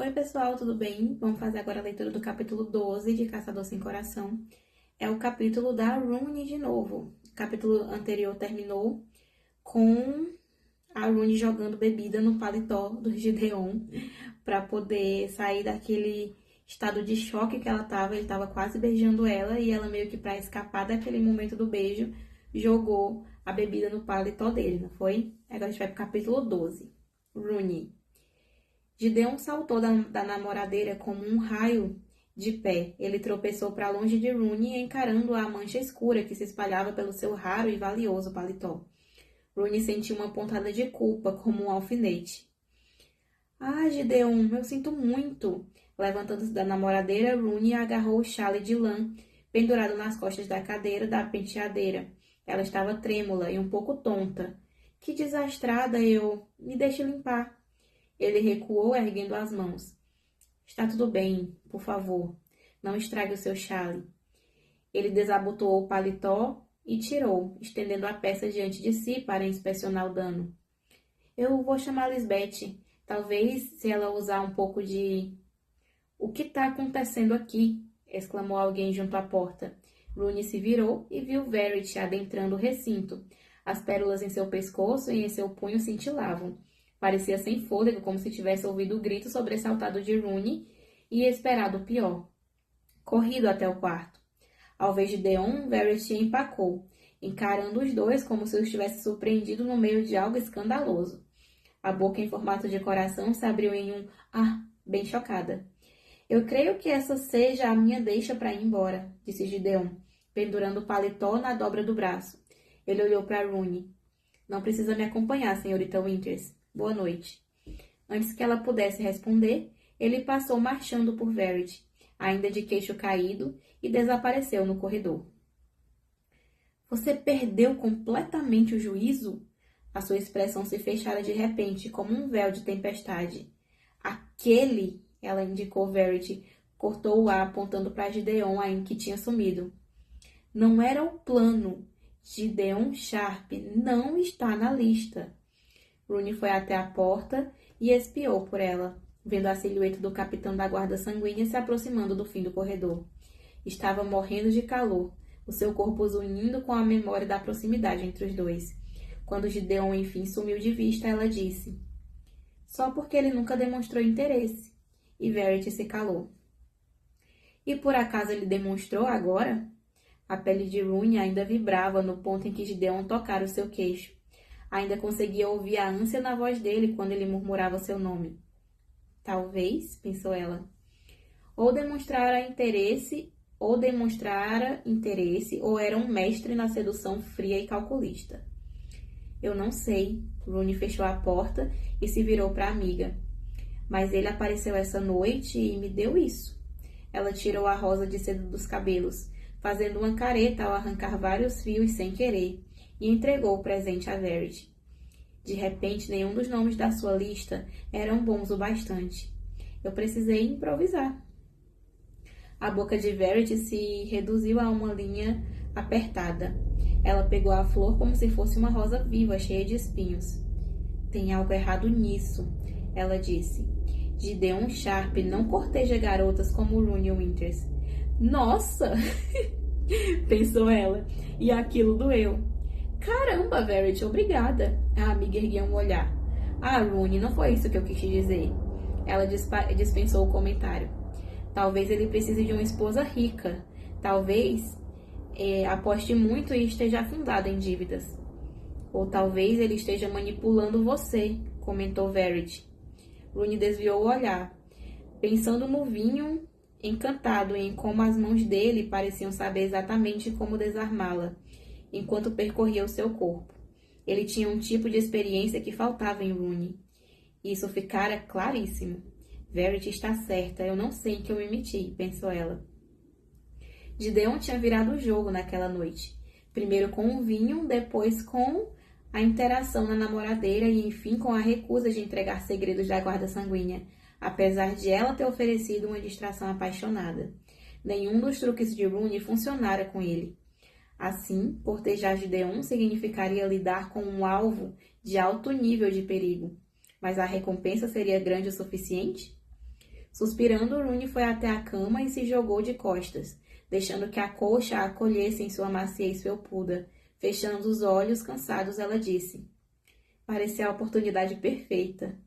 Oi, pessoal, tudo bem? Vamos fazer agora a leitura do capítulo 12 de Caçador Sem Coração. É o capítulo da Rooney de novo. O capítulo anterior terminou com a Rooney jogando bebida no paletó do Gideon para poder sair daquele estado de choque que ela estava. Ele estava quase beijando ela e ela meio que para escapar daquele momento do beijo, jogou a bebida no paletó dele, não foi? Agora a gente vai pro capítulo 12. Rooney. Gideon saltou da namoradeira como um raio de pé. Ele tropeçou para longe de Rooney, encarando a mancha escura que se espalhava pelo seu raro e valioso paletó. Rooney sentiu uma pontada de culpa, como um alfinete. Ah, Gideon, eu sinto muito. Levantando-se da namoradeira, Rooney agarrou o chale de lã pendurado nas costas da cadeira da penteadeira. Ela estava trêmula e um pouco tonta. Que desastrada eu! Me deixe limpar. Ele recuou, erguendo as mãos. Está tudo bem, por favor. Não estrague o seu chale. Ele desabotoou o paletó e tirou, estendendo a peça diante de si para inspecionar o dano. Eu vou chamar Lisbeth. Talvez, se ela usar um pouco de... O que está acontecendo aqui? Exclamou alguém junto à porta. Rooney se virou e viu Verity adentrando o recinto. As pérolas em seu pescoço e em seu punho cintilavam. Parecia sem fôlego, como se tivesse ouvido o grito sobressaltado de Rooney e esperado o pior. Corrido até o quarto. Ao ver Gideon, Verity empacou, encarando os dois como se os tivesse surpreendido no meio de algo escandaloso. A boca em formato de coração se abriu em um "ah", bem chocada. Eu creio que essa seja a minha deixa para ir embora, disse Gideon, pendurando o paletó na dobra do braço. Ele olhou para Rooney. Não precisa me acompanhar, senhorita Winters. Boa noite. Antes que ela pudesse responder, ele passou marchando por Verity, ainda de queixo caído, e desapareceu no corredor. Você perdeu completamente o juízo? A sua expressão se fechara de repente, como um véu de tempestade. Aquele, ela indicou Verity, cortou o ar apontando para Gideon, ainda que tinha sumido. Não era o plano. Gideon Sharp não está na lista. Rooney foi até a porta e espiou por ela, vendo a silhueta do capitão da guarda sanguínea se aproximando do fim do corredor. Estava morrendo de calor, o seu corpo zunindo com a memória da proximidade entre os dois. Quando Gideon enfim sumiu de vista, ela disse: Só porque ele nunca demonstrou interesse. E Verity se calou. E por acaso ele demonstrou agora? A pele de Rooney ainda vibrava no ponto em que Gideon tocara o seu queixo. Ainda conseguia ouvir a ânsia na voz dele quando ele murmurava seu nome. Talvez, pensou ela. Ou demonstrara interesse, ou era um mestre na sedução fria e calculista. Eu não sei. Rooney fechou a porta e se virou para a amiga. Mas ele apareceu essa noite e me deu isso. Ela tirou a rosa de seda dos cabelos, fazendo uma careta ao arrancar vários fios sem querer, e entregou o presente a Verity. De repente, nenhum dos nomes da sua lista eram bons o bastante. Eu precisei improvisar. A boca de Verity se reduziu a uma linha apertada. Ela pegou a flor como se fosse uma rosa viva, cheia de espinhos. Tem algo errado nisso, ela disse. Gideon Sharp não corteja garotas como Rooney Winters. Nossa! Pensou ela, e aquilo doeu. Caramba, Verity, obrigada. A amiga ergueu um olhar. Ah, Rooney, não foi isso que eu quis te dizer. Ela dispensou o comentário. Talvez ele precise de uma esposa rica. Talvez aposte muito e esteja afundado em dívidas. Ou talvez ele esteja manipulando você, comentou Verity. Rooney desviou o olhar, pensando no vinho, encantado em como as mãos dele pareciam saber exatamente como desarmá-la, enquanto percorria o seu corpo. Ele tinha um tipo de experiência que faltava em Rooney. Isso ficara claríssimo. Verity está certa, eu não sei em que eu me meti, pensou ela. Gideon tinha virado o jogo naquela noite. Primeiro com o vinho, depois com a interação na namoradeira e, enfim, com a recusa de entregar segredos da guarda sanguínea, apesar de ela ter oferecido uma distração apaixonada. Nenhum dos truques de Rooney funcionara com ele. Assim, cortejar Gideon significaria lidar com um alvo de alto nível de perigo. Mas a recompensa seria grande o suficiente? Suspirando, Rooney foi até a cama e se jogou de costas, deixando que a coxa a acolhesse em sua maciez felpuda. Fechando os olhos, cansados, ela disse: parecia a oportunidade perfeita.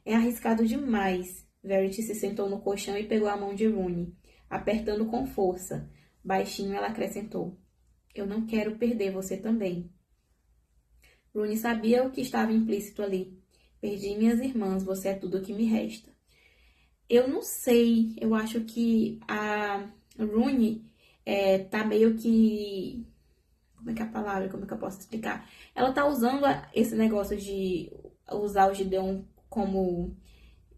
É arriscado demais. Verity se sentou no colchão e pegou a mão de Rooney, apertando com força. Baixinho, ela acrescentou: eu não quero perder você também. Rooney sabia o que estava implícito ali. Perdi minhas irmãs, você é tudo o que me resta. Eu não sei, eu acho que a Rooney tá meio que... Como é que é a palavra? Como é que eu posso explicar? Ela tá usando esse negócio de usar o Gideon como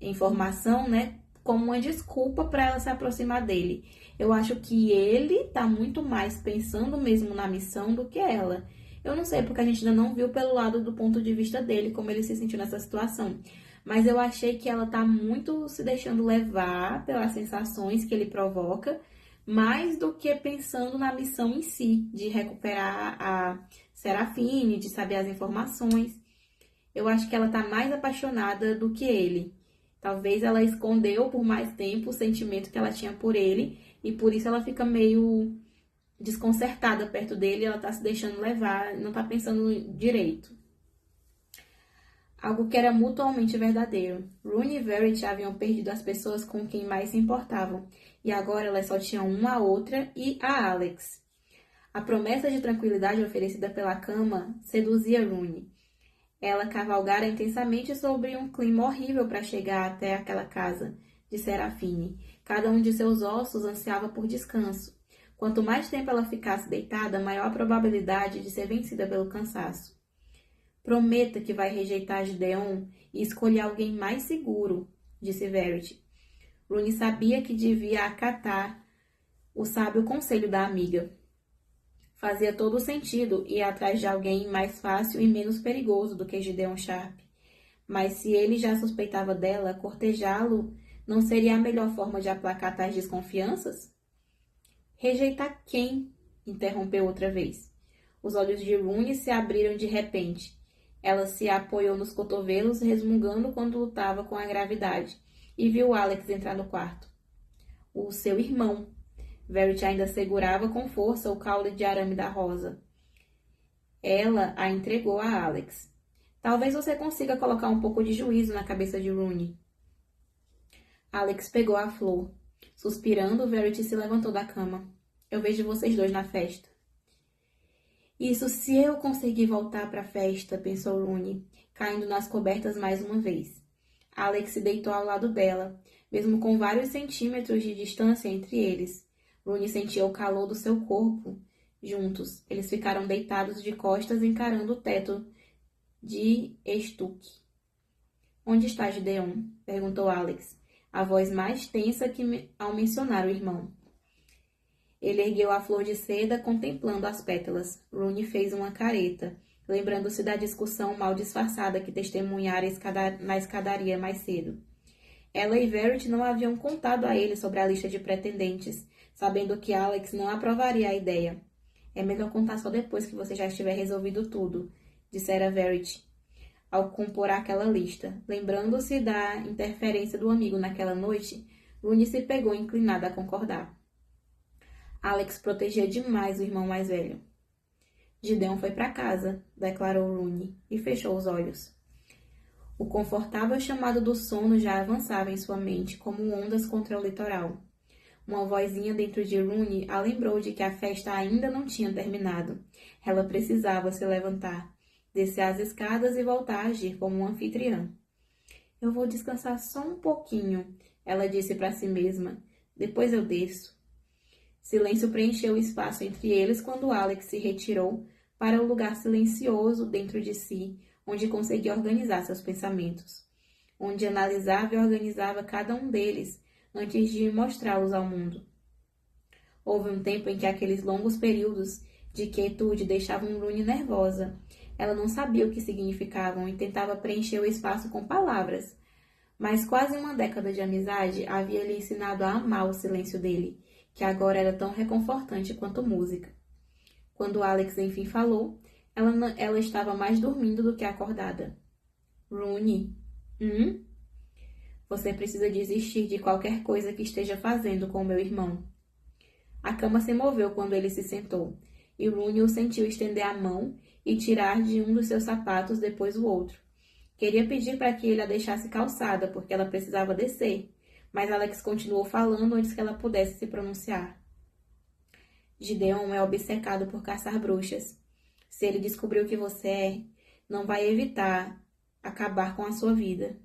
informação, né? Como uma desculpa para ela se aproximar dele. Eu acho que ele tá muito mais pensando mesmo na missão do que ela. Eu não sei, porque a gente ainda não viu pelo lado do ponto de vista dele, como ele se sentiu nessa situação. Mas eu achei que ela tá muito se deixando levar pelas sensações que ele provoca, mais do que pensando na missão em si, de recuperar a Serafine, de saber as informações. Eu acho que ela tá mais apaixonada do que ele. Talvez ela escondeu por mais tempo o sentimento que ela tinha por ele, e por isso ela fica meio desconcertada perto dele, ela tá se deixando levar, não tá pensando direito. Algo que era mutuamente verdadeiro. Rooney e Verity haviam perdido as pessoas com quem mais se importavam, e agora elas só tinham uma a outra e a Alex. A promessa de tranquilidade oferecida pela cama seduzia Rooney. Ela cavalgara intensamente sobre um clima horrível para chegar até aquela casa de Serafine. Cada um de seus ossos ansiava por descanso. Quanto mais tempo ela ficasse deitada, maior a probabilidade de ser vencida pelo cansaço. Prometa que vai rejeitar Gideon e escolher alguém mais seguro, disse Verity. Rooney sabia que devia acatar o sábio conselho da amiga. Fazia todo o sentido ir atrás de alguém mais fácil e menos perigoso do que Gideon Sharp. Mas se ele já suspeitava dela, cortejá-lo não seria a melhor forma de aplacar tais desconfianças? Rejeitar quem? Interrompeu outra vez. Os olhos de Rooney se abriram de repente. Ela se apoiou nos cotovelos, resmungando quando lutava com a gravidade, e viu Alex entrar no quarto. O seu irmão. Verity ainda segurava com força o caule de arame da rosa. Ela a entregou a Alex. Talvez você consiga colocar um pouco de juízo na cabeça de Rooney. Alex pegou a flor. Suspirando, Verity se levantou da cama. Eu vejo vocês dois na festa. Isso se eu conseguir voltar para a festa, pensou Rooney, caindo nas cobertas mais uma vez. Alex se deitou ao lado dela, mesmo com vários centímetros de distância entre eles. Rooney sentia o calor do seu corpo. Juntos, eles ficaram deitados de costas encarando o teto de estuque. Onde está Gideon? Perguntou Alex, a voz mais tensa ao mencionar o irmão. Ele ergueu a flor de seda, contemplando as pétalas. Rooney fez uma careta, lembrando-se da discussão mal disfarçada que testemunhara na escadaria mais cedo. Ela e Verity não haviam contado a ele sobre a lista de pretendentes, sabendo que Alex não aprovaria a ideia. É melhor contar só depois que você já estiver resolvido tudo, dissera Verity, ao compor aquela lista. Lembrando-se da interferência do amigo naquela noite, Rooney se pegou inclinada a concordar. Alex protegia demais o irmão mais velho. Gideon foi para casa, declarou Rooney, e fechou os olhos. O confortável chamado do sono já avançava em sua mente como ondas contra o litoral. Uma vozinha dentro de Rooney a lembrou de que a festa ainda não tinha terminado. Ela precisava se levantar, descer as escadas e voltar a agir como uma anfitriã. Eu vou descansar só um pouquinho, ela disse para si mesma. Depois eu desço. Silêncio preencheu o espaço entre eles quando Alex se retirou para o lugar silencioso dentro de si, onde conseguia organizar seus pensamentos, onde analisava e organizava cada um deles antes de mostrá-los ao mundo. Houve um tempo em que aqueles longos períodos de quietude deixavam Rooney nervosa. Ela não sabia o que significavam e tentava preencher o espaço com palavras, mas quase uma década de amizade havia lhe ensinado a amar o silêncio dele, que agora era tão reconfortante quanto música. Quando Alex enfim falou, ela estava mais dormindo do que acordada. Rooney? Você precisa desistir de qualquer coisa que esteja fazendo com meu irmão. A cama se moveu quando ele se sentou, e Rooney o sentiu estender a mão e tirar de um dos seus sapatos depois o outro. Queria pedir para que ele a deixasse calçada, porque ela precisava descer, mas Alex continuou falando antes que ela pudesse se pronunciar. Gideon é obcecado por caçar bruxas. Se ele descobrir o que você é, não vai evitar acabar com a sua vida.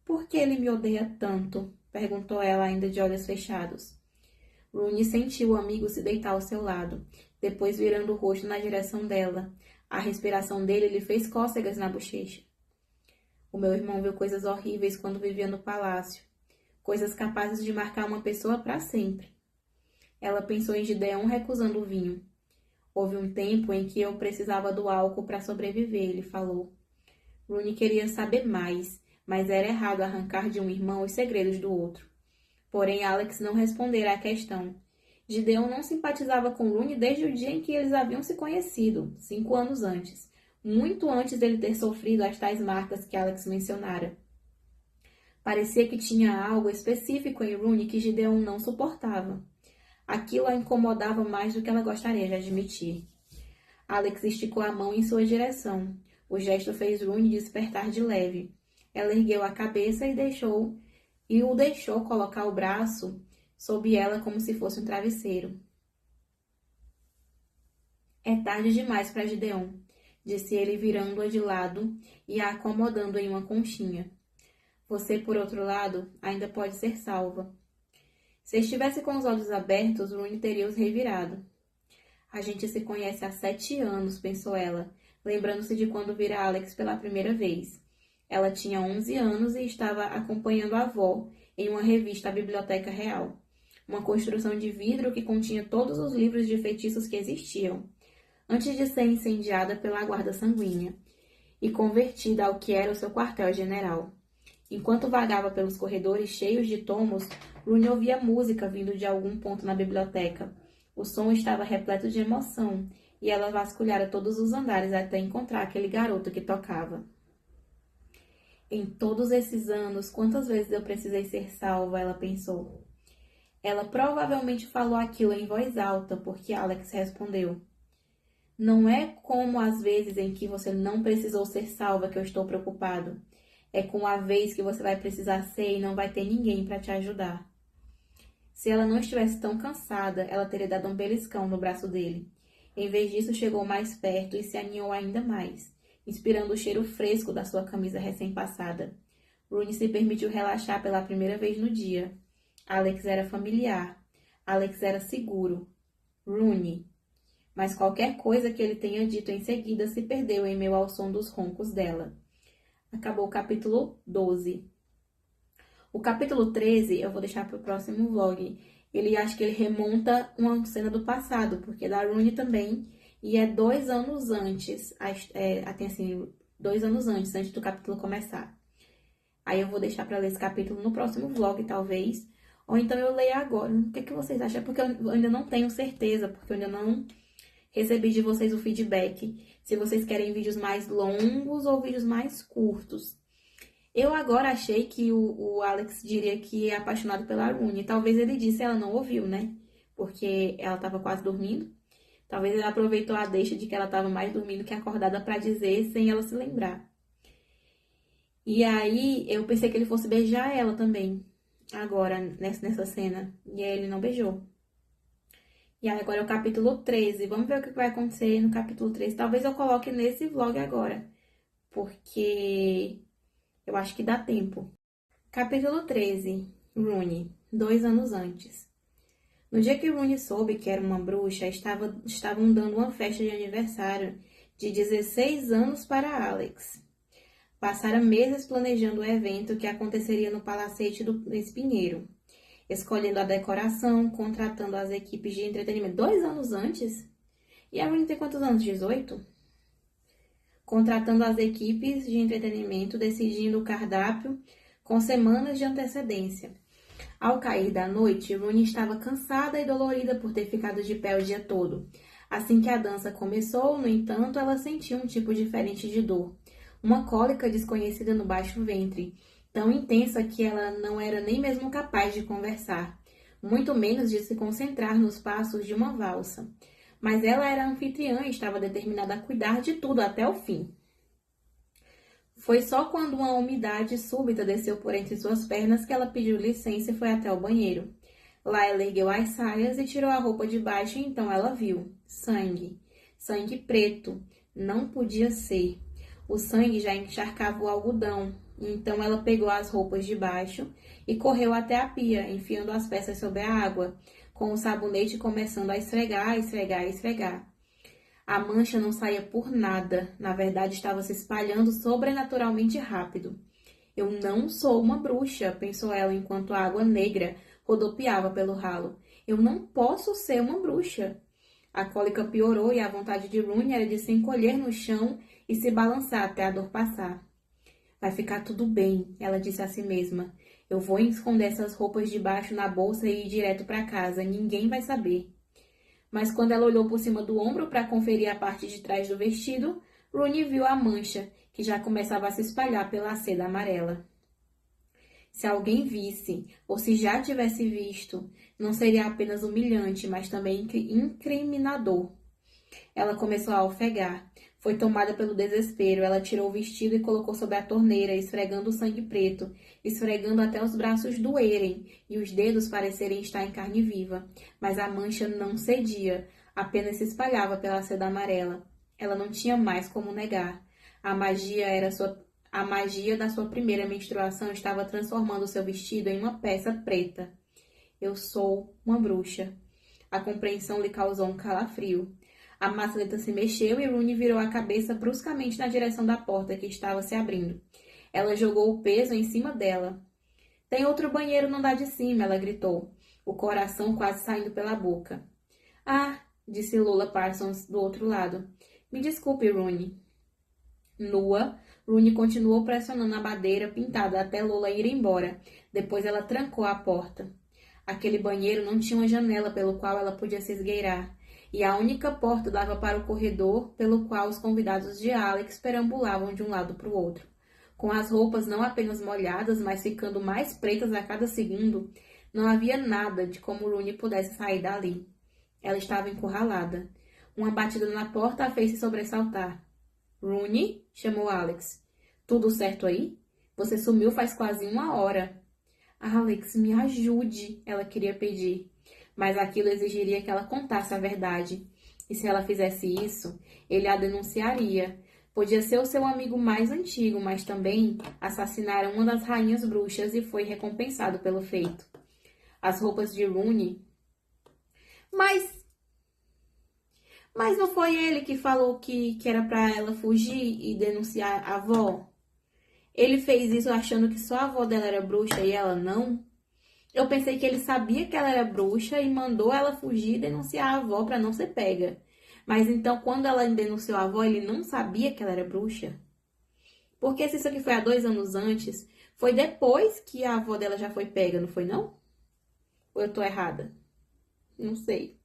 Por que ele me odeia tanto? Perguntou ela, ainda de olhos fechados. Rooney sentiu o amigo se deitar ao seu lado, depois virando o rosto na direção dela. A respiração dele lhe fez cócegas na bochecha. O meu irmão viu coisas horríveis quando vivia no palácio. Coisas capazes de marcar uma pessoa para sempre. Ela pensou em Gideon recusando o vinho. Houve um tempo em que eu precisava do álcool para sobreviver, ele falou. Rooney queria saber mais, mas era errado arrancar de um irmão os segredos do outro. Porém, Alex não respondera à questão. Gideon não simpatizava com Rooney desde o dia em que eles haviam se conhecido, 5 anos antes, muito antes dele ter sofrido as tais marcas que Alex mencionara. Parecia que tinha algo específico em Rooney que Gideon não suportava. Aquilo a incomodava mais do que ela gostaria de admitir. Alex esticou a mão em sua direção. O gesto fez Rooney despertar de leve. Ela ergueu a cabeça e o deixou colocar o braço sob ela como se fosse um travesseiro. É tarde demais para Gideon, disse ele virando-a de lado e a acomodando em uma conchinha. Você, por outro lado, ainda pode ser salva. Se estivesse com os olhos abertos, Rooney teria os revirado. A gente se conhece há 7 anos, pensou ela, lembrando-se de quando vira Alex pela primeira vez. Ela tinha 11 anos e estava acompanhando a avó em uma revista à Biblioteca Real. Uma construção de vidro que continha todos os livros de feitiços que existiam, antes de ser incendiada pela guarda sanguínea e convertida ao que era o seu quartel-general. Enquanto vagava pelos corredores cheios de tomos, Rooney ouvia música vindo de algum ponto na biblioteca. O som estava repleto de emoção, e ela vasculhara todos os andares até encontrar aquele garoto que tocava. Em todos esses anos, quantas vezes eu precisei ser salva, ela pensou. Ela provavelmente falou aquilo em voz alta, porque Alex respondeu. Não é como as vezes em que você não precisou ser salva que eu estou preocupado. É com a vez que você vai precisar ser e não vai ter ninguém para te ajudar. Se ela não estivesse tão cansada, ela teria dado um beliscão no braço dele. Em vez disso, chegou mais perto e se aninhou ainda mais, inspirando o cheiro fresco da sua camisa recém-passada. Rooney se permitiu relaxar pela primeira vez no dia. Alex era familiar. Alex era seguro. Rooney. Mas qualquer coisa que ele tenha dito em seguida se perdeu em meio ao som dos roncos dela. Acabou o capítulo 12. O capítulo 13 eu vou deixar para o próximo vlog. Acho que ele remonta uma cena do passado, porque é da Rooney também. E é 2 anos antes, tem assim, 2 anos antes do capítulo começar. Aí eu vou deixar para ler esse capítulo no próximo vlog, talvez. Ou então eu leio agora. O que vocês acham? Porque eu ainda não tenho certeza, porque eu ainda não recebi de vocês o feedback. Se vocês querem vídeos mais longos ou vídeos mais curtos. Eu agora achei que o Alex diria que é apaixonado pela Rooney. Talvez ele disse, ela não ouviu, né? Porque ela estava quase dormindo. Talvez ele aproveitou a deixa de que ela estava mais dormindo que acordada para dizer sem ela se lembrar. E aí eu pensei que ele fosse beijar ela também, agora, nessa cena. E aí ele não beijou. E aí agora é o capítulo 13. Vamos ver o que vai acontecer no capítulo 13. Talvez eu coloque nesse vlog agora, porque eu acho que dá tempo. Capítulo 13. Rooney, 2 anos antes. No dia que Rooney soube que era uma bruxa, estavam dando uma festa de aniversário de 16 anos para Alex. Passara meses planejando o evento que aconteceria no palacete do Espinheiro, escolhendo a decoração, contratando as equipes de entretenimento. 2 anos antes? E a Rooney tem quantos anos? 18? Contratando as equipes de entretenimento, decidindo o cardápio com semanas de antecedência. Ao cair da noite, Rooney estava cansada e dolorida por ter ficado de pé o dia todo. Assim que a dança começou, no entanto, ela sentiu um tipo diferente de dor. Uma cólica desconhecida no baixo ventre, tão intensa que ela não era nem mesmo capaz de conversar, muito menos de se concentrar nos passos de uma valsa. Mas ela era anfitriã e estava determinada a cuidar de tudo até o fim. Foi só quando uma umidade súbita desceu por entre suas pernas que ela pediu licença e foi até o banheiro. Lá ela ergueu as saias e tirou a roupa de baixo e então ela viu sangue. Sangue preto. Não podia ser. O sangue já encharcava o algodão. Então ela pegou as roupas de baixo e correu até a pia, enfiando as peças sob a água, com o sabonete começando a esfregar, esfregar, esfregar. A mancha não saía por nada, na verdade estava se espalhando sobrenaturalmente rápido. Eu não sou uma bruxa, pensou ela enquanto a água negra rodopiava pelo ralo. Eu não posso ser uma bruxa. A cólica piorou e a vontade de Rooney era de se encolher no chão e se balançar até a dor passar. Vai ficar tudo bem, ela disse a si mesma. Eu vou esconder essas roupas debaixo na bolsa e ir direto para casa. Ninguém vai saber. Mas quando ela olhou por cima do ombro para conferir a parte de trás do vestido, Rooney viu a mancha, que já começava a se espalhar pela seda amarela. Se alguém visse, ou se já tivesse visto, não seria apenas humilhante, mas também incriminador. Ela começou a ofegar. Foi tomada pelo desespero. Ela tirou o vestido e colocou sobre a torneira, esfregando o sangue preto, esfregando até os braços doerem e os dedos parecerem estar em carne viva. Mas a mancha não cedia, apenas se espalhava pela seda amarela. Ela não tinha mais como negar. A magia da sua primeira menstruação estava transformando seu vestido em uma peça preta. Eu sou uma bruxa. A compreensão lhe causou um calafrio. A maçaneta se mexeu e Rooney virou a cabeça bruscamente na direção da porta que estava se abrindo. Ela jogou o peso em cima dela. Tem outro banheiro no andar de cima, ela gritou, o coração quase saindo pela boca. Ah, disse Lola Parsons do outro lado. Me desculpe, Rooney. Nua, Rooney continuou pressionando a madeira pintada até Lola ir embora. Depois ela trancou a porta. Aquele banheiro não tinha uma janela pelo qual ela podia se esgueirar. E a única porta dava para o corredor pelo qual os convidados de Alex perambulavam de um lado para o outro. Com as roupas não apenas molhadas, mas ficando mais pretas a cada segundo, não havia nada de como Rooney pudesse sair dali. Ela estava encurralada. Uma batida na porta a fez se sobressaltar. Rooney? Chamou Alex. Tudo certo aí? Você sumiu faz quase 1 hora. Alex, me ajude, ela queria pedir. Mas aquilo exigiria que ela contasse a verdade. E se ela fizesse isso, ele a denunciaria. Podia ser o seu amigo mais antigo, mas também assassinaram uma das rainhas bruxas e foi recompensado pelo feito. As roupas de Rooney... Mas não foi ele que falou que era para ela fugir e denunciar a avó? Ele fez isso achando que só a avó dela era bruxa e ela não? Eu pensei que ele sabia que ela era bruxa e mandou ela fugir e denunciar a avó para não ser pega. Mas então, quando ela denunciou a avó, ele não sabia que ela era bruxa? Porque se isso aqui foi há 2 anos antes, foi depois que a avó dela já foi pega, não foi não? Ou eu tô errada? Não sei.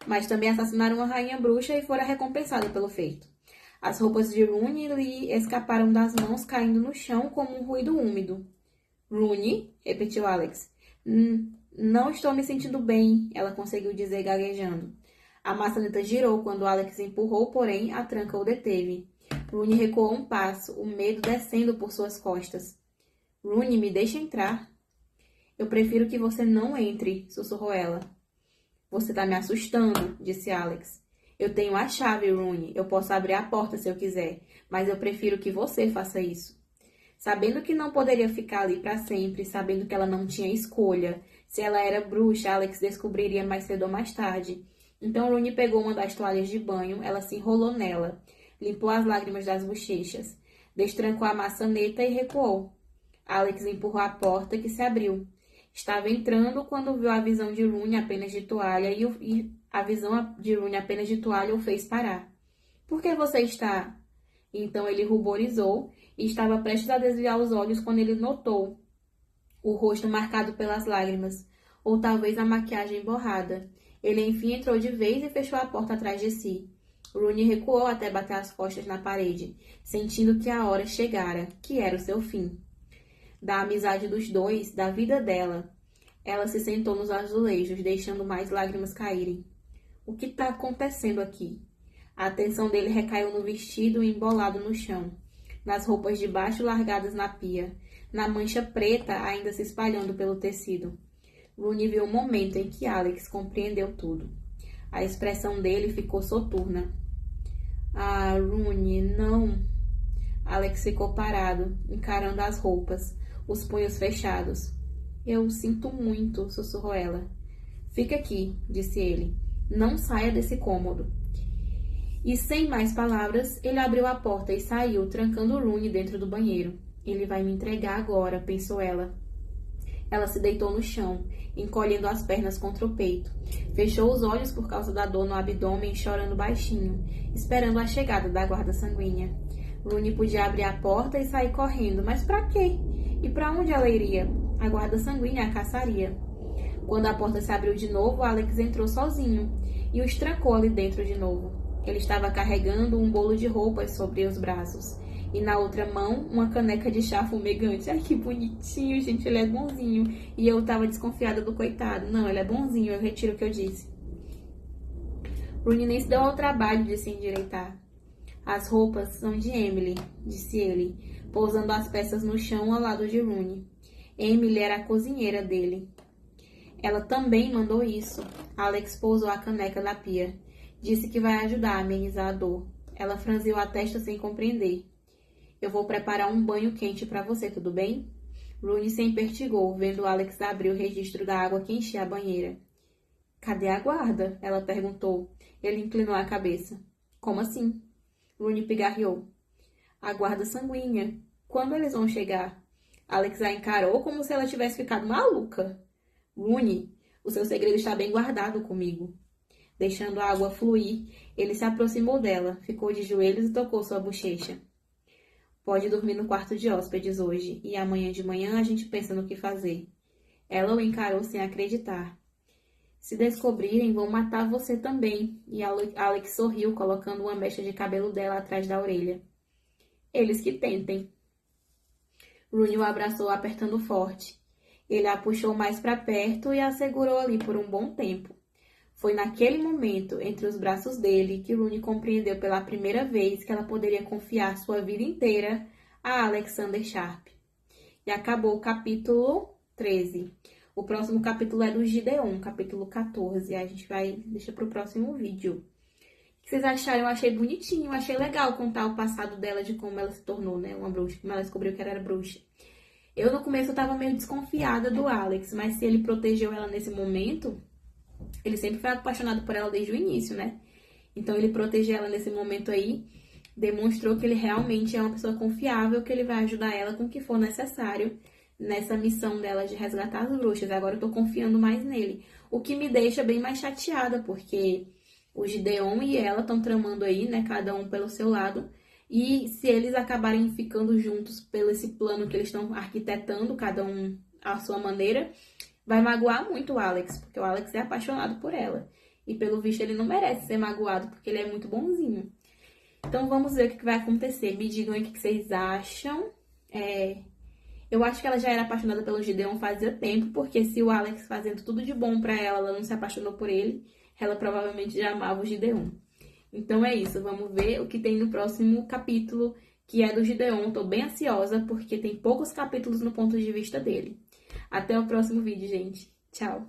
Mas também assassinaram uma rainha bruxa e foram recompensados pelo feito. As roupas de Rooney lhe escaparam das mãos, caindo no chão como um ruído úmido. Rooney, repetiu Alex. Não estou me sentindo bem, ela conseguiu dizer gaguejando. A maçaneta girou quando Alex empurrou, porém a tranca o deteve. Rooney recuou um passo, o medo descendo por suas costas. Rooney, me deixa entrar. Eu prefiro que você não entre, sussurrou ela. Você tá me assustando, disse Alex. Eu tenho a chave, Rooney. Eu posso abrir a porta se eu quiser, mas eu prefiro que você faça isso. Sabendo que não poderia ficar ali para sempre, sabendo que ela não tinha escolha, se ela era bruxa, Alex descobriria mais cedo ou mais tarde. Então Rooney pegou uma das toalhas de banho, ela se enrolou nela, limpou as lágrimas das bochechas, destrancou a maçaneta e recuou. Alex empurrou a porta, que se abriu. Estava entrando quando viu a visão de Rooney apenas de toalha e a visão de Rooney apenas de toalha o fez parar. Por que você está... Então ele ruborizou e estava prestes a desviar os olhos quando ele notou o rosto marcado pelas lágrimas, ou talvez a maquiagem borrada. Ele enfim entrou de vez e fechou a porta atrás de si. Rooney recuou até bater as costas na parede, sentindo que a hora chegara, que era o seu fim. Da amizade dos dois, da vida dela, ela se sentou nos azulejos, deixando mais lágrimas caírem. O que está acontecendo aqui? A atenção dele recaiu no vestido embolado no chão, nas roupas de baixo largadas na pia, na mancha preta ainda se espalhando pelo tecido. Rooney viu o momento em que Alex compreendeu tudo. A expressão dele ficou soturna. Ah, Rooney, não. Alex ficou parado, encarando as roupas, os punhos fechados. Eu sinto muito, sussurrou ela. Fica aqui, disse ele. Não saia desse cômodo. E sem mais palavras, ele abriu a porta e saiu, trancando Rooney dentro do banheiro. Ele vai me entregar agora, pensou ela. Ela se deitou no chão, encolhendo as pernas contra o peito. Fechou os olhos por causa da dor no abdômen, chorando baixinho, esperando a chegada da guarda sanguínea. Rooney podia abrir a porta e sair correndo, mas para quê? E para onde ela iria? A guarda sanguínea a caçaria. Quando a porta se abriu de novo, Alex entrou sozinho e os trancou ali dentro de novo. Ele estava carregando um bolo de roupas sobre os braços e na outra mão uma caneca de chá fumegante. Ai, que bonitinho, gente, ele é bonzinho. E eu tava desconfiada do coitado. Não, ele é bonzinho, eu retiro o que eu disse. Rooney nem se deu ao trabalho de se endireitar. As roupas são de Emily, disse ele, pousando as peças no chão ao lado de Rooney. Emily era a cozinheira dele. Ela também mandou isso. Alex pousou a caneca na pia. Disse que vai ajudar a amenizar a dor. Ela franziu a testa sem compreender. Eu vou preparar um banho quente para você, tudo bem? Rooney se empertigou, vendo Alex abrir o registro da água que enchia a banheira. Cadê a guarda? Ela perguntou. Ele inclinou a cabeça. Como assim? Rooney pigarreou. A guarda sanguínea. Quando eles vão chegar? Alex a encarou como se ela tivesse ficado maluca. Rooney, o seu segredo está bem guardado comigo. Deixando a água fluir, ele se aproximou dela, ficou de joelhos e tocou sua bochecha. Pode dormir no quarto de hóspedes hoje, e amanhã de manhã a gente pensa no que fazer. Ela o encarou sem acreditar. Se descobrirem, vão matar você também. E Alex sorriu, colocando uma mecha de cabelo dela atrás da orelha. Eles que tentem. Rooney o abraçou apertando forte. Ele a puxou mais para perto e a segurou ali por um bom tempo. Foi naquele momento, entre os braços dele, que Rooney compreendeu pela primeira vez que ela poderia confiar sua vida inteira a Alexander Sharp. E acabou o capítulo 13. O próximo capítulo é do Gideon, capítulo 14. A gente vai deixar para o próximo vídeo. O que vocês acharam? Eu achei bonitinho, achei legal contar o passado dela, de como ela se tornou, né, uma bruxa, como ela descobriu que ela era bruxa. Eu, no começo, eu tava meio desconfiada do Alex, mas se ele protegeu ela nesse momento, ele sempre foi apaixonado por ela desde o início, né? Então, ele proteger ela nesse momento aí, demonstrou que ele realmente é uma pessoa confiável, que ele vai ajudar ela com o que for necessário nessa missão dela de resgatar as bruxas. Agora eu tô confiando mais nele. O que me deixa bem mais chateada, porque o Gideon e ela estão tramando aí, né? Cada um pelo seu lado. E se eles acabarem ficando juntos pelo esse plano que eles estão arquitetando, cada um à sua maneira, vai magoar muito o Alex, porque o Alex é apaixonado por ela. E pelo visto ele não merece ser magoado, porque ele é muito bonzinho. Então vamos ver o que vai acontecer. Me digam aí o que vocês acham. Eu acho que ela já era apaixonada pelo Gideon fazia tempo, porque se o Alex fazendo tudo de bom pra ela, ela não se apaixonou por ele, ela provavelmente já amava o Gideon. Então é isso, vamos ver o que tem no próximo capítulo, que é do Gideon. Tô bem ansiosa, porque tem poucos capítulos no ponto de vista dele. Até o próximo vídeo, gente. Tchau!